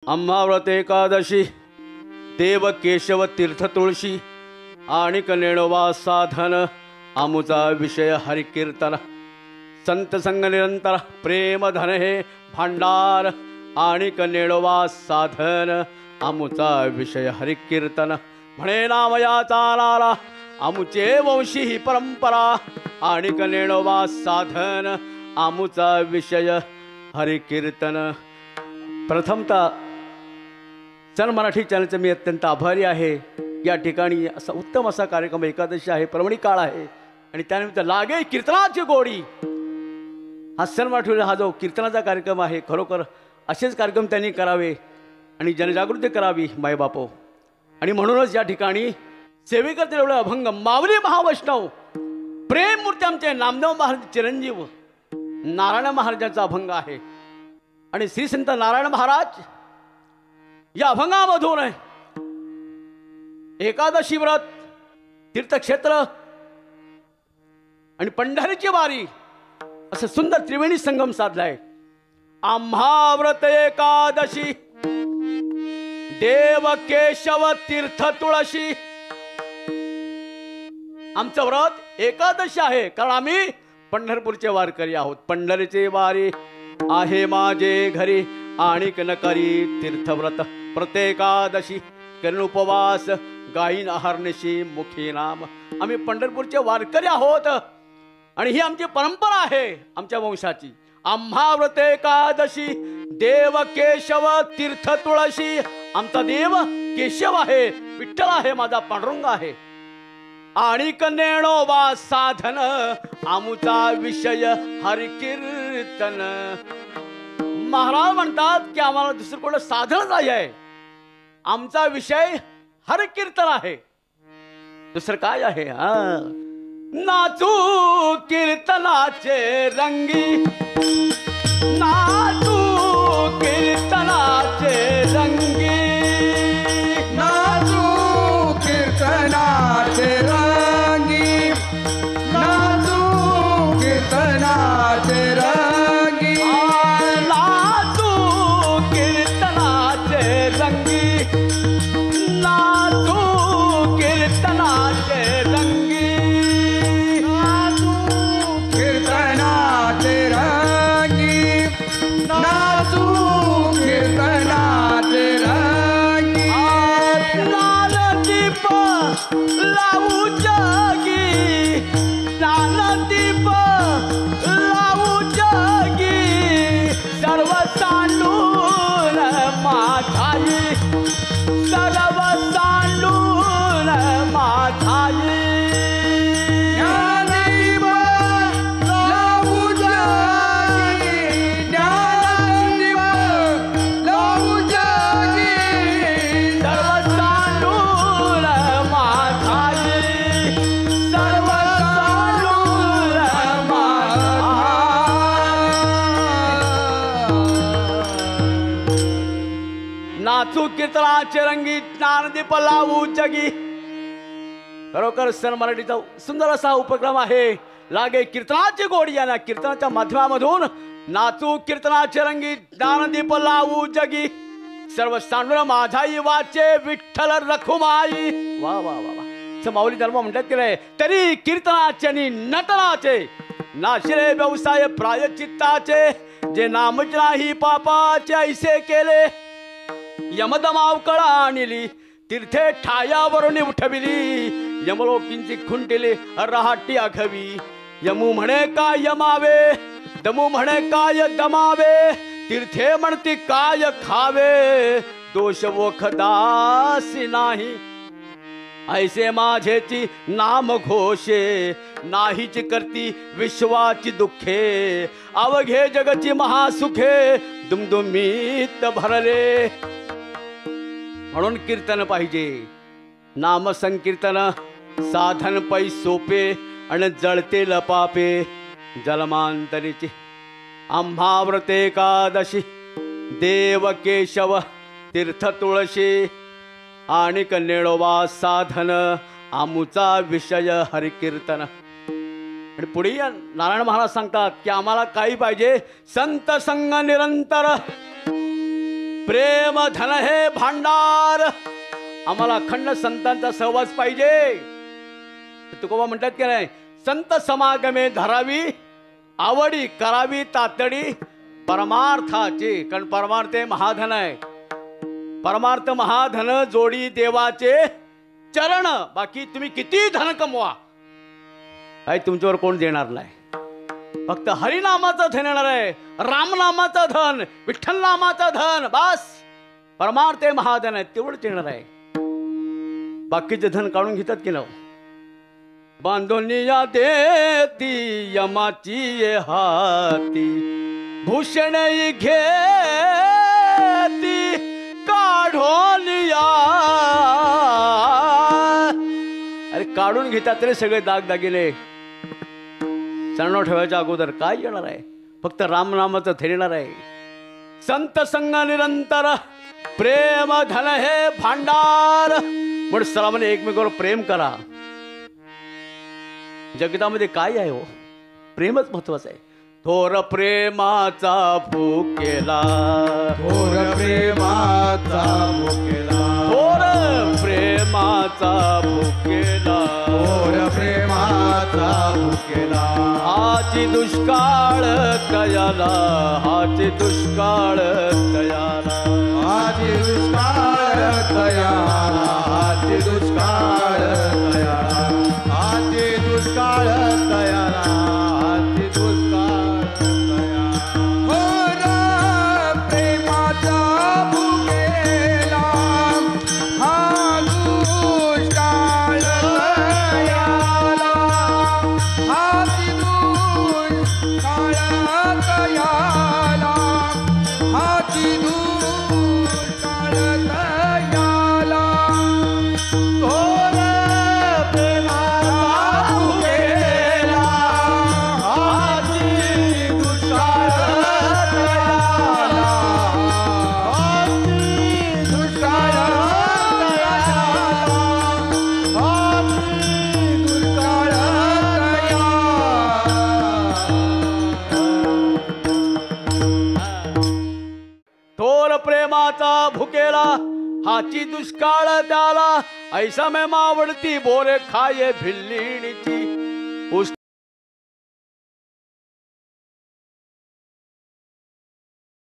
अंबाव्रत एकादशी देव केशव तीर्थ तुळशी आणि कनेणोबा साधन आमुचा विषय हरिकीर्तन संत संग निरंतर प्रेम धन हे भांडार आणि कनेणोबा साधन आमुचा विषय हरिकीर्तन म्हणे नामया चालाला आमुचे वंशी ही परंपरा आणि कनेणोबा साधन आमुचा विषय हरिकीर्तन। प्रथमतः सन मराठी चॅनलचे मी अत्यंत आभारी आहे। या ठिकाणी असा उत्तम असा कार्यक्रम एकादशी आहे, पर्वणी काळ आहे आणि त्यानिमित्त लागे कीर्तनाची गोडी हा सन मराठीचा हा जो कीर्तनाचा कार्यक्रम आहे, खरोखर असेच कार्यक्रम त्यांनी करावे आणि जनजागृती करावी मायबापो। आणि म्हणूनच या ठिकाणी सेवेकरतील एवढं अभंग माऊली महावैष्णव प्रेममूर्ती आमचे नामदेव महाराज चिरंजीव नारायण महाराजांचा अभंग आहे। आणि श्री संत नारायण महाराज या अभंगामधून एकादशी व्रत तीर्थक्षेत्र आणि पंढरीची वारी असं सुंदर त्रिवेणी संगम साधलाय। आम्हा व्रत एकादशी देव केशव तीर्थ तुळशी। आमचं व्रत एकादशी आहे कारण आम्ही पंढरपूरचे वारकरी आहोत। पंढरीचे वारी आहे माझे घरी आणि न करी तीर्थव्रत प्रत्येकादशी करण उपवास गाईन अहर्निशी मुखी नाम। आम्ही पंढरपूरचे वारकरी आहोत आणि ही आमची परंपरा आहे आमच्या वंशाची। आम्हा व्रत एकादशी देव केशव तीर्थ तुळशी। आमचा देव केशव आहे, विठ्ठल आहे, माझा पांडुरंग आहे आणि कनेणोबा साधन आमुचा विषय हरिकीर्तन। महाराज म्हणतात की आम्हाला दुसरं कोणतं साधन नाही आहे, आमचा विषय हरिकीर्तन आहे। दुसरं काय आहे? नाचू कीर्तनाचे रंगी, नाचू कीर्तनाचे रंगी, नाचू कीर्तनाचे रंगी, नाचू कीर्तनाचे रंगी, नाचू कीर्तनाचे रंगी, नाचू कीर्तनाचे रंगी, नाचू कीर्तनाचे रंगी, नाचू कीर्तनाचे रंगी। ज्ञानदीप लावू जगी, ज्ञानदीप लावू जगी, सर्व सांडून माझाई, सर्व सांडून माझाई। ज्ञानदीप लावू जगी, ज्ञानदीप लावू जगी, सर्व सांडून माझाई, सर्व सांडून माझाई। नाचू कीर्तनाचे रंगी ज्ञानदीप लावू जगी। खरोखर सन मराठीचा सुंदर असा उपक्रम आहे। लागे कीर्तनाची गोडी या कीर्तनाच्या माध्यमामधून नाचू कीर्तनाचे रंगी ज्ञानदीप लावू जगी, सर्व सांडून माझाई वाचे विठ्ठल रखुमाई। वा वा वा वा। माऊली धर्म म्हणतात की नाही, तरी कीर्तनाचे आणि नटनाचे नाशिरे व्यवसाय प्रायचित्ताचे, जे नामच नाही पापाचे ऐसे केले यमदमाव कळा आणली तीर्थे ठायावरून उठविली, यमलोकींची खुंटिली रहाटी आघवी. यमू म्हणे काय यमावे, दमू म्हणे काय दमावे, तीर्थे म्हणती काय खावे, दोष वोखदासी नाही. ऐसे माझेची नाम घोषे, नाहीची करती विश्वाची दुःखे, अवघे जगची महासुखे दुमदुमीत भरले. म्हणून कीर्तन पाहिजे, नाम संकीर्तन साधन पै सोपे आणि जळते लपापे जलमांतरीची. आम्हाव्रते एकादशी देव केशव तीर्थ तुळशी, आणि कन्नेडोबा साधन आमुचा विषय हरिकीर्तन. आणि पुढे नारायण महाराज सांगतात की आम्हाला काही पाहिजे, संत संग निरंतर, प्रेम धन हे भांडार. आम्हाला अखंड संतांचा सहवास पाहिजे. तुकोबा म्हणतात की नाही, संत समागमे धरावी आवडी, करावी तातडी परमार्थाची. कारण परमार्थ हे महाधन आहे. परमार्थ महाधन जोडी देवाचे चरण. बाकी तुम्ही किती धन कमवा, काही तुमच्यावर कोण देणार नाही. फक्त हरिनामाचं धन येणार आहे, रामनामाचं धन, विठ्ठल नामाचं धन. बस परमार्थ महाधन आहे, तेवढंच येणार आहे. बाकीचे धन काढून घेतात की नाही. बांधून या देती यमाची ये हाती, भूषण घेती काढून या. अरे काढून घेतात तरी सगळे दागदागिने चरणावर ठेवायच्या अगोदर काय येणार आहे, फक्त रामनामाचं धन येणार आहे. संत संग निरंतर, प्रेम धन हे भांडार. म्हणून सर्वांनी एकमेकावर प्रेम करा. जगतामध्ये काय आहे हो, प्रेमच महत्वाचं आहे. थोर प्रेमाचा भुकेला, थोर प्रेमाचा भुकेला, थोर प्रेमाचा भुकेला, थोर प्रेमाचा भुकेला. हाची दुष्काळ कयाला, हाची दुष्काळ कयाला, हाची दुष्काळ कयाला, हाची दुष्काळ कयाला, हाची दुष्काळ कयाला, हाची दुष्काळ कयाला. थोर प्रेमाचा भुकेला, हा दुष्काळ कयाला, हाची दुष्काळ कयाला, हाची दुष्काळ कयाला. थोर प्रेमाचा भुकेला, हाची दुष्काळ कयाला, हाची दुष्काळ कयाला, हाची दुष्काळ कयाला. थोर प्रेमाचा भुकेला, हाची दुष्काळ त्याला. ऐसा मैं मावडती बोरे खाये भिल्लीणीची.